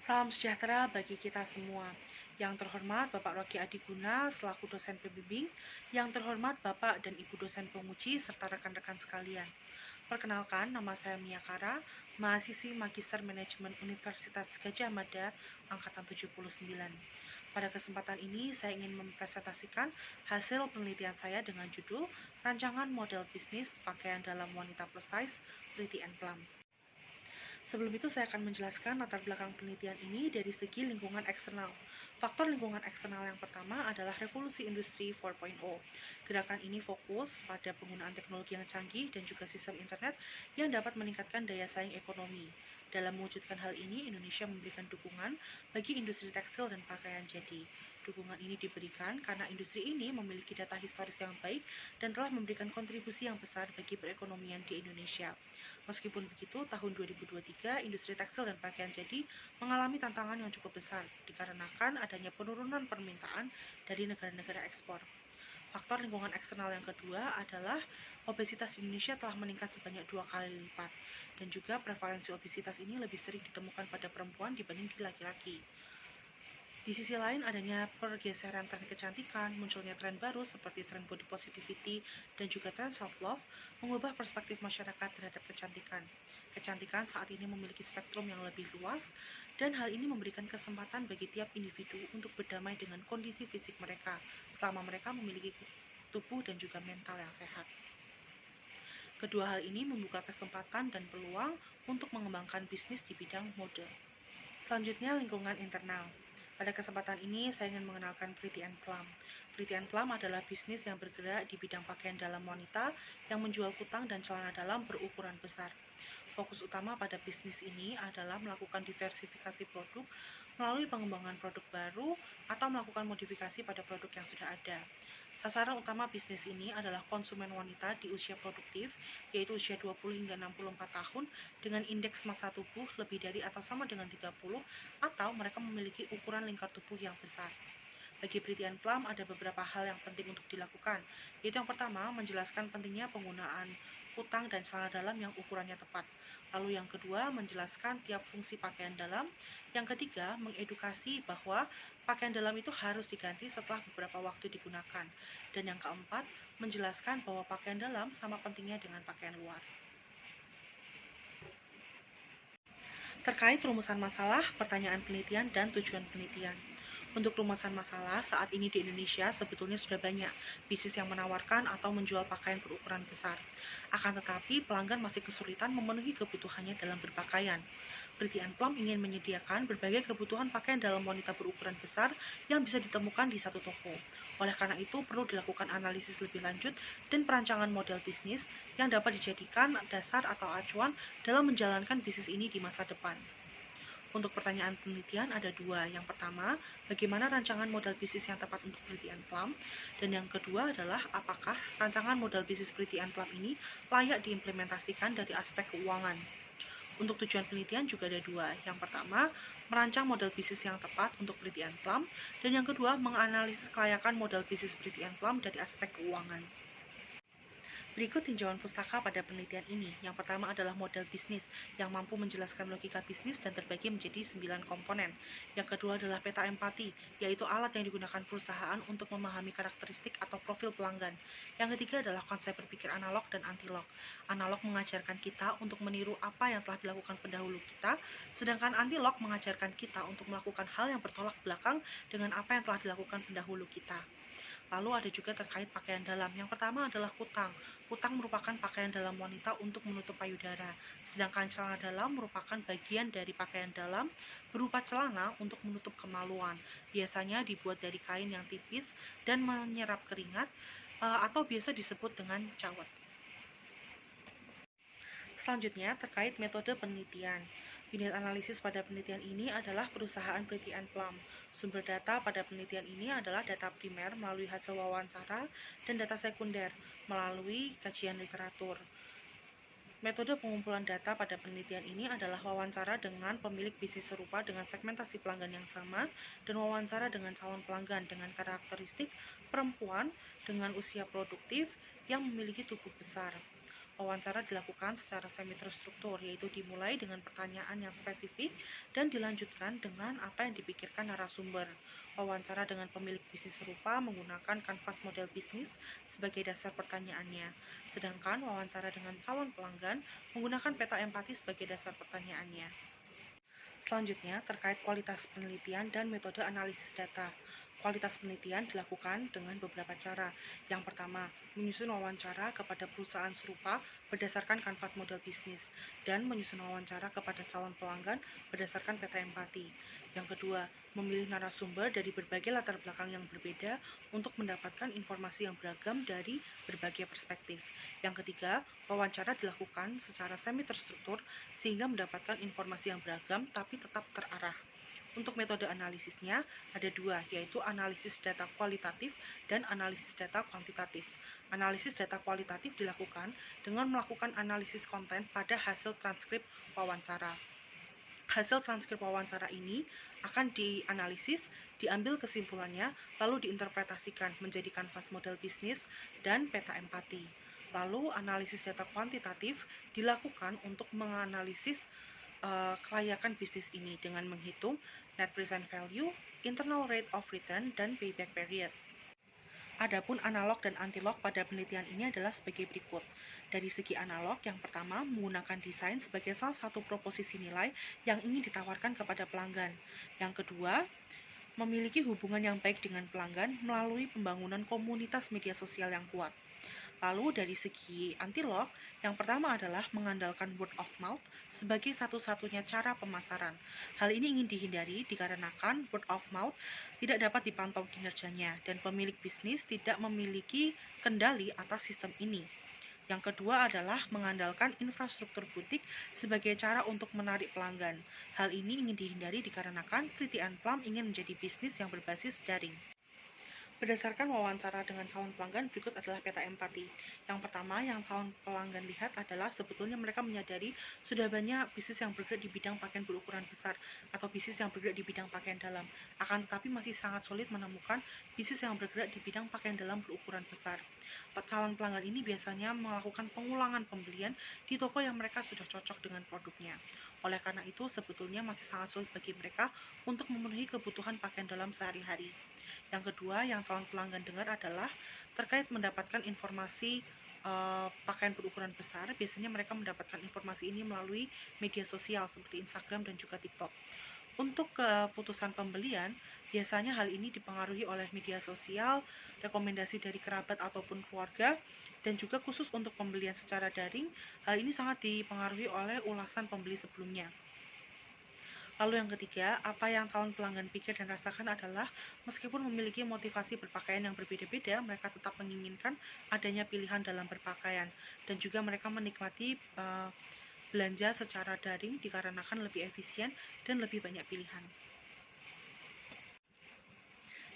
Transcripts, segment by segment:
Salam sejahtera bagi kita semua. Yang terhormat Bapak Rocky Adiguna selaku dosen pembimbing, yang terhormat Bapak dan Ibu dosen penguji serta rekan-rekan sekalian. Perkenalkan, nama saya Mia Kara, mahasiswi Magister Manajemen Universitas Gadjah Mada angkatan 79. Pada kesempatan ini saya ingin mempresentasikan hasil penelitian saya dengan judul Rancangan Model Bisnis Pakaian dalam Wanita Plus Size Pretty and Plump. Sebelum itu saya akan menjelaskan latar belakang penelitian ini dari segi lingkungan eksternal. Faktor lingkungan eksternal yang pertama adalah revolusi industri 4.0. Gerakan ini fokus pada penggunaan teknologi yang canggih dan juga sistem internet yang dapat meningkatkan daya saing ekonomi. Dalam mewujudkan hal ini, Indonesia memberikan dukungan bagi industri tekstil dan pakaian jadi. Dukungan ini diberikan karena industri ini memiliki data historis yang baik dan telah memberikan kontribusi yang besar bagi perekonomian di Indonesia. Meskipun begitu, tahun 2023, industri tekstil dan pakaian jadi mengalami tantangan yang cukup besar dikarenakan adanya penurunan permintaan dari negara-negara ekspor. Faktor lingkungan eksternal yang kedua adalah obesitas di Indonesia telah meningkat sebanyak 2 kali lipat, dan juga prevalensi obesitas ini lebih sering ditemukan pada perempuan dibanding laki-laki. Di sisi lain, adanya pergeseran tren kecantikan, munculnya tren baru seperti tren body positivity dan juga tren self-love, mengubah perspektif masyarakat terhadap kecantikan. Kecantikan saat ini memiliki spektrum yang lebih luas, dan hal ini memberikan kesempatan bagi tiap individu untuk berdamai dengan kondisi fisik mereka, selama mereka memiliki tubuh dan juga mental yang sehat. Kedua hal ini membuka kesempatan dan peluang untuk mengembangkan bisnis di bidang mode. Selanjutnya, lingkungan internal. Pada kesempatan ini, saya ingin mengenalkan Pretty and Plump. Pretty and Plump adalah bisnis yang bergerak di bidang pakaian dalam wanita yang menjual kutang dan celana dalam berukuran besar. Fokus utama pada bisnis ini adalah melakukan diversifikasi produk melalui pengembangan produk baru atau melakukan modifikasi pada produk yang sudah ada. Sasaran utama bisnis ini adalah konsumen wanita di usia produktif, yaitu usia 20 hingga 64 tahun dengan indeks massa tubuh lebih dari atau sama dengan 30 atau mereka memiliki ukuran lingkar tubuh yang besar. Bagi Pretty and Plump ada beberapa hal yang penting untuk dilakukan, yaitu yang pertama, menjelaskan pentingnya penggunaan kutang dan celana dalam yang ukurannya tepat. Lalu yang kedua, menjelaskan tiap fungsi pakaian dalam. Yang ketiga, mengedukasi bahwa pakaian dalam itu harus diganti setelah beberapa waktu digunakan. Dan yang keempat, menjelaskan bahwa pakaian dalam sama pentingnya dengan pakaian luar. Terkait rumusan masalah, pertanyaan penelitian, dan tujuan penelitian. Untuk rumusan masalah, saat ini di Indonesia sebetulnya sudah banyak bisnis yang menawarkan atau menjual pakaian berukuran besar. Akan tetapi, pelanggan masih kesulitan memenuhi kebutuhannya dalam berpakaian. Pretty and Plump ingin menyediakan berbagai kebutuhan pakaian dalam wanita berukuran besar yang bisa ditemukan di satu toko. Oleh karena itu, perlu dilakukan analisis lebih lanjut dan perancangan model bisnis yang dapat dijadikan dasar atau acuan dalam menjalankan bisnis ini di masa depan. Untuk pertanyaan penelitian ada dua. Yang pertama, bagaimana rancangan modal bisnis yang tepat untuk Pretty and Plump? Dan yang kedua adalah, apakah rancangan modal bisnis Pretty and Plump ini layak diimplementasikan dari aspek keuangan? Untuk tujuan penelitian juga ada dua. Yang pertama, merancang model bisnis yang tepat untuk Pretty and Plump. Dan yang kedua, menganalisis kelayakan model bisnis Pretty and Plump dari aspek keuangan. Berikut tinjauan pustaka pada penelitian ini. Yang pertama adalah model bisnis yang mampu menjelaskan logika bisnis dan terbagi menjadi 9 komponen. Yang kedua adalah peta empati, yaitu alat yang digunakan perusahaan untuk memahami karakteristik atau profil pelanggan. Yang ketiga adalah konsep berpikir analog dan anti-log. Analog mengajarkan kita untuk meniru apa yang telah dilakukan pendahulu kita, sedangkan anti-log mengajarkan kita untuk melakukan hal yang bertolak belakang dengan apa yang telah dilakukan pendahulu kita. Lalu ada juga terkait pakaian dalam. Yang pertama adalah kutang. Kutang merupakan pakaian dalam wanita untuk menutup payudara, sedangkan celana dalam merupakan bagian dari pakaian dalam berupa celana untuk menutup kemaluan. Biasanya dibuat dari kain yang tipis dan menyerap keringat, atau biasa disebut dengan cawat. Selanjutnya, terkait metode penelitian. Unit analisis pada penelitian ini adalah perusahaan Pretty and Plump. Sumber data pada penelitian ini adalah data primer melalui hasil wawancara dan data sekunder melalui kajian literatur. Metode pengumpulan data pada penelitian ini adalah wawancara dengan pemilik bisnis serupa dengan segmentasi pelanggan yang sama dan wawancara dengan calon pelanggan dengan karakteristik perempuan dengan usia produktif yang memiliki tubuh besar. Wawancara dilakukan secara semi terstruktur, yaitu dimulai dengan pertanyaan yang spesifik dan dilanjutkan dengan apa yang dipikirkan narasumber. Wawancara dengan pemilik bisnis serupa menggunakan kanvas model bisnis sebagai dasar pertanyaannya, sedangkan wawancara dengan calon pelanggan menggunakan peta empati sebagai dasar pertanyaannya. Selanjutnya, terkait kualitas penelitian dan metode analisis data. Kualitas penelitian dilakukan dengan beberapa cara. Yang pertama, menyusun wawancara kepada perusahaan serupa berdasarkan kanvas model bisnis, dan menyusun wawancara kepada calon pelanggan berdasarkan peta empati. Yang kedua, memilih narasumber dari berbagai latar belakang yang berbeda untuk mendapatkan informasi yang beragam dari berbagai perspektif. Yang ketiga, wawancara dilakukan secara semi terstruktur sehingga mendapatkan informasi yang beragam tapi tetap terarah. Untuk metode analisisnya ada dua, yaitu analisis data kualitatif dan analisis data kuantitatif. Analisis data kualitatif dilakukan dengan melakukan analisis konten pada hasil transkrip wawancara. Hasil transkrip wawancara ini akan dianalisis, diambil kesimpulannya, lalu diinterpretasikan menjadi kanvas model bisnis dan peta empati. Lalu analisis data kuantitatif dilakukan untuk menganalisis kelayakan bisnis ini dengan menghitung net present value, internal rate of return, dan payback period. Adapun analog dan antilog pada penelitian ini adalah sebagai berikut. Dari segi analog, yang pertama menggunakan desain sebagai salah satu proposisi nilai yang ingin ditawarkan kepada pelanggan. Yang kedua, memiliki hubungan yang baik dengan pelanggan melalui pembangunan komunitas media sosial yang kuat. Lalu dari segi antilog, yang pertama adalah mengandalkan word of mouth sebagai satu-satunya cara pemasaran. Hal ini ingin dihindari dikarenakan word of mouth tidak dapat dipantau kinerjanya dan pemilik bisnis tidak memiliki kendali atas sistem ini. Yang kedua adalah mengandalkan infrastruktur butik sebagai cara untuk menarik pelanggan. Hal ini ingin dihindari dikarenakan Pretty and Plum ingin menjadi bisnis yang berbasis daring. Berdasarkan wawancara dengan calon pelanggan, berikut adalah peta empati. Yang pertama, yang calon pelanggan lihat adalah sebetulnya mereka menyadari sudah banyak bisnis yang bergerak di bidang pakaian berukuran besar atau bisnis yang bergerak di bidang pakaian dalam. Akan tetapi masih sangat sulit menemukan bisnis yang bergerak di bidang pakaian dalam berukuran besar. Calon pelanggan ini biasanya melakukan pengulangan pembelian di toko yang mereka sudah cocok dengan produknya. Oleh karena itu, sebetulnya masih sangat sulit bagi mereka untuk memenuhi kebutuhan pakaian dalam sehari-hari. Yang kedua, yang calon pelanggan dengar adalah terkait mendapatkan informasi pakaian berukuran besar. Biasanya mereka mendapatkan informasi ini melalui media sosial seperti Instagram dan juga TikTok. Untuk keputusan pembelian, biasanya hal ini dipengaruhi oleh media sosial, rekomendasi dari kerabat ataupun keluarga, dan juga khusus untuk pembelian secara daring, hal ini sangat dipengaruhi oleh ulasan pembeli sebelumnya. Lalu yang ketiga, apa yang calon pelanggan pikir dan rasakan adalah meskipun memiliki motivasi berpakaian yang berbeda-beda, mereka tetap menginginkan adanya pilihan dalam berpakaian dan juga mereka menikmati belanja secara daring dikarenakan lebih efisien dan lebih banyak pilihan.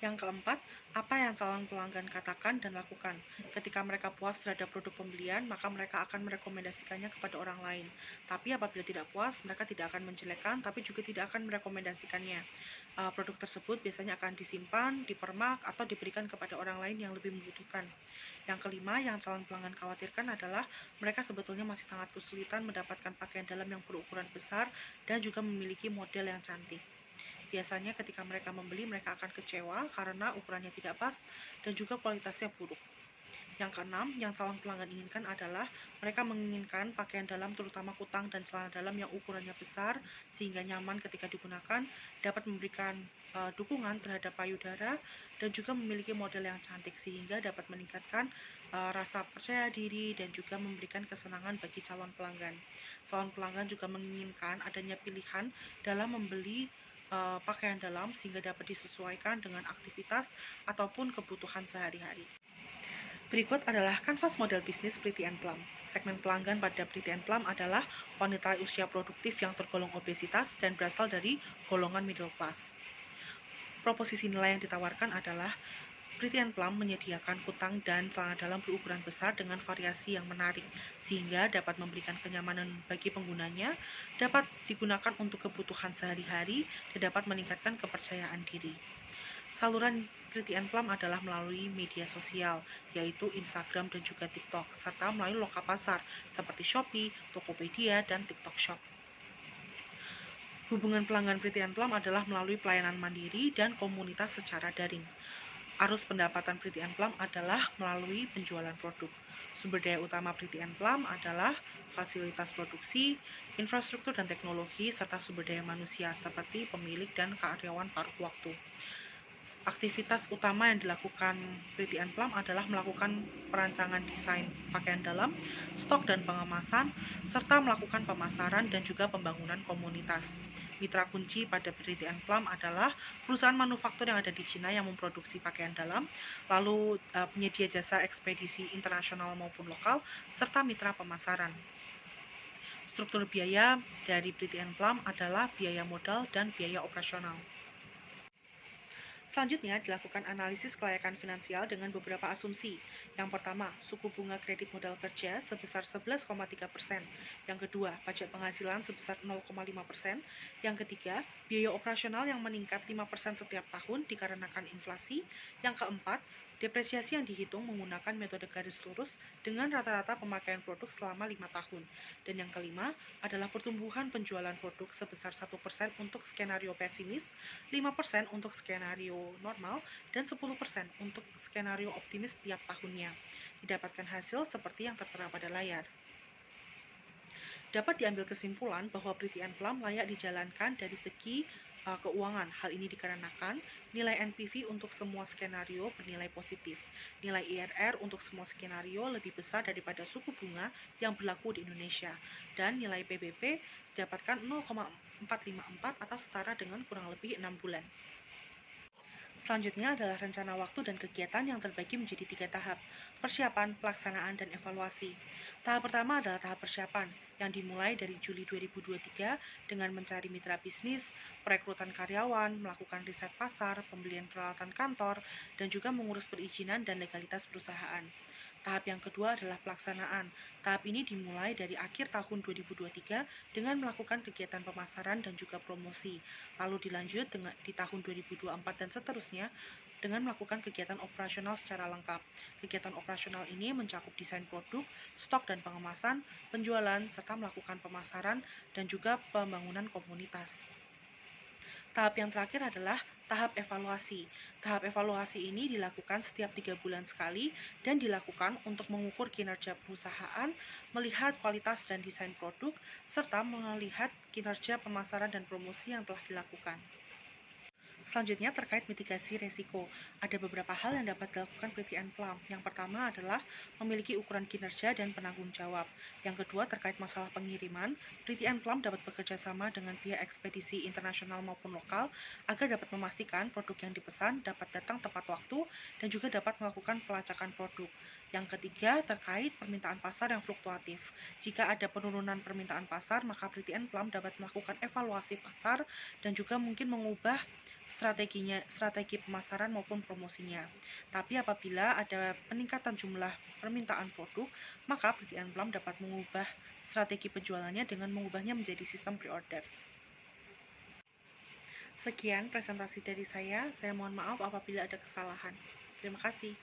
Yang keempat, apa yang calon pelanggan katakan dan lakukan. Ketika mereka puas terhadap produk pembelian, maka mereka akan merekomendasikannya kepada orang lain. Tapi apabila tidak puas, mereka tidak akan menjelekkan, tapi juga tidak akan merekomendasikannya. Produk tersebut biasanya akan disimpan, dipermak, atau diberikan kepada orang lain yang lebih membutuhkan. Yang kelima, yang calon pelanggan khawatirkan adalah mereka sebetulnya masih sangat kesulitan mendapatkan pakaian dalam yang berukuran besar dan juga memiliki model yang cantik. Biasanya ketika mereka membeli, mereka akan kecewa karena ukurannya tidak pas dan juga kualitasnya buruk. Yang keenam, yang calon pelanggan inginkan adalah mereka menginginkan pakaian dalam terutama kutang dan celana dalam yang ukurannya besar sehingga nyaman ketika digunakan, dapat memberikan dukungan terhadap payudara dan juga memiliki model yang cantik sehingga dapat meningkatkan rasa percaya diri dan juga memberikan kesenangan bagi calon pelanggan. Calon pelanggan juga menginginkan adanya pilihan dalam membeli pakaian dalam sehingga dapat disesuaikan dengan aktivitas ataupun kebutuhan sehari-hari. Berikut adalah kanvas model bisnis Pretty and Plum. Segmen pelanggan pada Pretty and Plum adalah wanita usia produktif yang tergolong obesitas dan berasal dari golongan middle class. Proposisi nilai yang ditawarkan adalah Pretty and Plum menyediakan kutang dan celana dalam berukuran besar dengan variasi yang menarik, sehingga dapat memberikan kenyamanan bagi penggunanya, dapat digunakan untuk kebutuhan sehari-hari, dan dapat meningkatkan kepercayaan diri. Saluran Pretty and Plum adalah melalui media sosial, yaitu Instagram dan juga TikTok, serta melalui loka pasar seperti Shopee, Tokopedia, dan TikTok Shop. Hubungan pelanggan Pretty and Plum adalah melalui pelayanan mandiri dan komunitas secara daring. Arus pendapatan Pretty and Plum adalah melalui penjualan produk. Sumber daya utama Pretty and Plum adalah fasilitas produksi, infrastruktur dan teknologi, serta sumber daya manusia seperti pemilik dan karyawan paruh waktu. Aktivitas utama yang dilakukan Pretty and Plum adalah melakukan perancangan desain pakaian dalam, stok dan pengemasan, serta melakukan pemasaran dan juga pembangunan komunitas. Mitra kunci pada Pretty and Plum adalah perusahaan manufaktur yang ada di Cina yang memproduksi pakaian dalam, lalu penyedia jasa ekspedisi internasional maupun lokal, serta mitra pemasaran. Struktur biaya dari Pretty and Plum adalah biaya modal dan biaya operasional. Selanjutnya, dilakukan analisis kelayakan finansial dengan beberapa asumsi. Yang pertama, suku bunga kredit modal kerja sebesar 11,3%. Yang kedua, pajak penghasilan sebesar 0,5%. Yang ketiga, biaya operasional yang meningkat 5% setiap tahun dikarenakan inflasi. Yang keempat, depresiasi yang dihitung menggunakan metode garis lurus dengan rata-rata pemakaian produk selama 5 tahun. Dan yang kelima adalah pertumbuhan penjualan produk sebesar 1% untuk skenario pesimis, 5% untuk skenario normal, dan 10% untuk skenario optimis tiap tahunnya. Didapatkan hasil seperti yang tertera pada layar. Dapat diambil kesimpulan bahwa Pretty and Plum layak dijalankan dari segi keuangan. Hal ini dikarenakan nilai NPV untuk semua skenario bernilai positif. Nilai IRR untuk semua skenario lebih besar daripada suku bunga yang berlaku di Indonesia. Dan nilai PBB didapatkan 0,454 atau setara dengan kurang lebih 6 bulan. Selanjutnya adalah rencana waktu dan kegiatan yang terbagi menjadi 3 tahap: persiapan, pelaksanaan, dan evaluasi. Tahap pertama adalah tahap persiapan, yang dimulai dari Juli 2023 dengan mencari mitra bisnis, perekrutan karyawan, melakukan riset pasar, pembelian peralatan kantor, dan juga mengurus perizinan dan legalitas perusahaan. Tahap yang kedua adalah pelaksanaan. Tahap ini dimulai dari akhir tahun 2023 dengan melakukan kegiatan pemasaran dan juga promosi. Lalu dilanjut di tahun 2024 dan seterusnya dengan melakukan kegiatan operasional secara lengkap. Kegiatan operasional ini mencakup desain produk, stok dan pengemasan, penjualan, serta melakukan pemasaran dan juga pembangunan komunitas. Tahap yang terakhir adalah tahap evaluasi. Tahap evaluasi ini dilakukan setiap 3 bulan sekali dan dilakukan untuk mengukur kinerja perusahaan, melihat kualitas dan desain produk, serta melihat kinerja pemasaran dan promosi yang telah dilakukan. Selanjutnya terkait mitigasi resiko. Ada beberapa hal yang dapat dilakukan Pretty and Plum. Yang pertama adalah memiliki ukuran kinerja dan penanggung jawab. Yang kedua terkait masalah pengiriman, Pretty and Plum dapat bekerja sama dengan pihak ekspedisi internasional maupun lokal agar dapat memastikan produk yang dipesan dapat datang tepat waktu dan juga dapat melakukan pelacakan produk. Yang ketiga terkait permintaan pasar yang fluktuatif. Jika ada penurunan permintaan pasar, maka Pretty and Plum dapat melakukan evaluasi pasar dan juga mungkin mengubah strategi pemasaran maupun promosinya. Tapi apabila ada peningkatan jumlah permintaan produk, maka Pretty and Plum dapat mengubah strategi penjualannya dengan mengubahnya menjadi sistem pre-order. Sekian presentasi dari saya mohon maaf apabila ada kesalahan. Terima kasih.